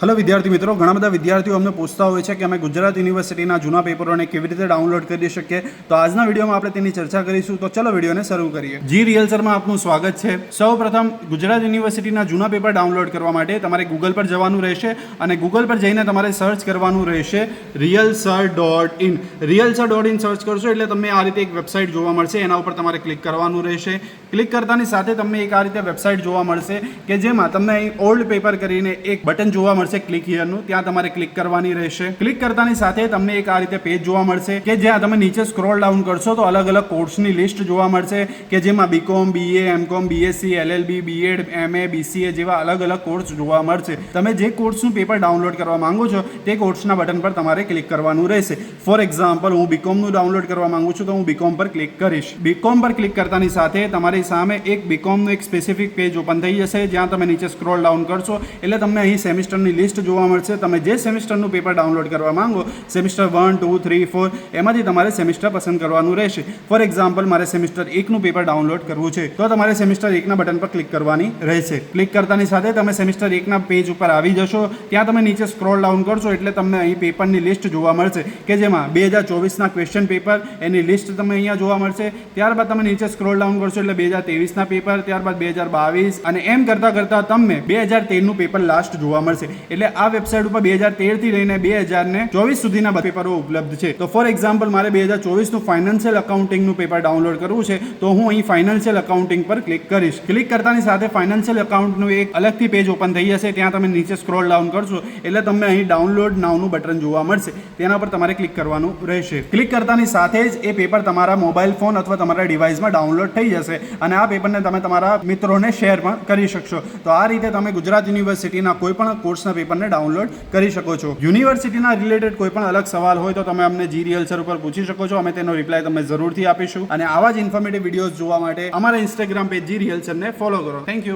Hello विद्यार्थी मित्रों, घણા બધા વિદ્યાર્થીઓ અમને પૂછતા હોય છે કે અમે ગુજરાત યુનિવર્સિટીના જૂના પેપરોને કેવી રીતે ડાઉનલોડ કરી શકીએ. તો આજના વિડીયોમાં આપણે તેની ચર્ચા કરીશું. તો ચલો વિડીયોને શરૂ કરીએ. જી રિહર્સલમાં આપનું સ્વાગત છે. સૌપ્રથમ ગુજરાત યુનિવર્સિટીના જૂના પેપર ડાઉનલોડ કરવા માટે તમારે ગૂગલ પર જવાનું રહેશે અને ગૂગલ પર જઈને તમારે સર્ચ કરવાનું રહેશે realsir.in. realsir.in સર્ચ કરશો એટલે તમને આ રીતે એક વેબસાઇટ જોવા મળશે. એના ઉપર તમારે ક્લિક કરવાનું રહેશે. ક્લિક કરતાની સાથે તમને એક આ રીતે વેબસાઇટ જોવા મળશે કે જેમાં તમને અહીં ઓલ્ડ પેપર કરીને એક બટન જોવા મળશે ક્લિક હિયરનું. ત્યાં તમારે ક્લિક કરવાની રહેશે. ક્લિક કરતાની સાથે તમને એક આ રીતે પેજ જોવા મળશે કે જ્યાં તમે નીચે સ્ક્રોલ ડાઉન કરશો તો અલગ અલગ કોર્સની લિસ્ટ જોવા મળશે કે જેમાં BCom, BA, MCom, BSc, LLB, BEd, MA, BCA જેવા અલગ અલગ કોર્સ જોવા મળશે. તમે જે કોર્સનું પેપર ડાઉનલોડ કરવા માંગો છો તે કોર્સના બટન પર તમારે ક્લિક કરવાનું રહેશે. ફોર એક્ઝામ્પલ, હું બીકોમનું ડાઉનલોડ કરવા માંગુ છું તો હું બીકોમ પર ક્લિક કરીશ. બીકોમ પર ક્લિક કરતાની સાથે તમારી સામે એક બીકોમનું એક સ્પેસિફિક પેજ ઓપન થઈ જશે. જ્યાં તમે નીચે સ્ક્રોલ ડાઉન કરશો એટલે તમને અહીં સેમિસ્ટરની લિસ્ટ જોવા મળશે. તમે જે સેમિસ્ટરનું પેપર ડાઉનલોડ કરવા માંગો, સેમિસ્ટર 1, 2, 3, 4, એમાંથી તમારે સેમિસ્ટર પસંદ કરવાનું રહેશે. ફોર એક્ઝામ્પલ, મારે સેમિસ્ટર 1નું પેપર ડાઉનલોડ કરવું છે તો તમારે સેમિસ્ટર 1ના બટન પર ક્લિક કરવાની રહેશે. ક્લિક કરતાની સાથે તમે સેમિસ્ટર 1ના પેજ ઉપર આવી જશો. ત્યાં તમે નીચે સ્ક્રોલ ડાઉન કરશો એટલે તમને અહીં પેપરની લિસ્ટ જોવા મળશે કે જેમાં 2024ના ક્વેશ્ચન પેપર એની લિસ્ટ તમને અહીંયા જોવા મળશે. ત્યારબાદ તમે નીચે સ્ક્રોલ ડાઉન કરશો એટલે 2023ના પેપર, ત્યારબાદ 2022 અને એમ કરતાં કરતાં તમને 2013નું પેપર લાસ્ટ જોવા મળશે. એટલે આ વેબસાઇટ ઉપર 2013થી લઈને 2024 સુધીના પેપરો ઉપલબ્ધ છે. તો ફોર એક્ઝામ્પલ, મારે 2024નું ફાઇનાન્શિયલ અકાઉન્ટિંગનું પેપર ડાઉનલોડ કરવું છે તો હું અહીં ફાઇનાન્શિયલ અકાઉન્ટિંગ પર ક્લિક કરીશ. ક્લિક કરતાની સાથે ફાઇનાન્શિયલ અકાઉન્ટનું એક અલગથી પેજ ઓપન થઈ જશે. ત્યાં તમે નીચે સ્ક્રોલ ડાઉન કરશો એટલે તમને અહીં ડાઉનલોડ નાવનું બટન જોવા મળશે. તેના પર તમારે ક્લિક કરવાનું રહેશે. ક્લિક કરતાની સાથે જ એ પેપર તમારા મોબાઈલ ફોન અથવા તમારા ડિવાઇસમાં ડાઉનલોડ થઈ જશે અને આ પેપરને તમે તમારા મિત્રોને શેર પણ કરી શકશો. તો આ રીતે તમે ગુજરાત યુનિવર્સિટીના કોઈ પણ કોર્સના પેપરને ડાઉનલોડ કરી શકો છો. યુનિવર્સિટીના રિલેટેડ કોઈ પણ અલગ સવાલ હોય તો તમે અમને જી રિહર્સલ ઉપર પૂછી શકો છો. અમે તેનો રિપ્લાય તમને જરૂરથી આપીશું અને આવા જ ઇન્ફોર્મેટિવ વિડીયોઝ જોવા માટે અમારા ઇન્સ્ટાગ્રામ પેજ જી રિહર્સલને ફોલો કરો. Thank you.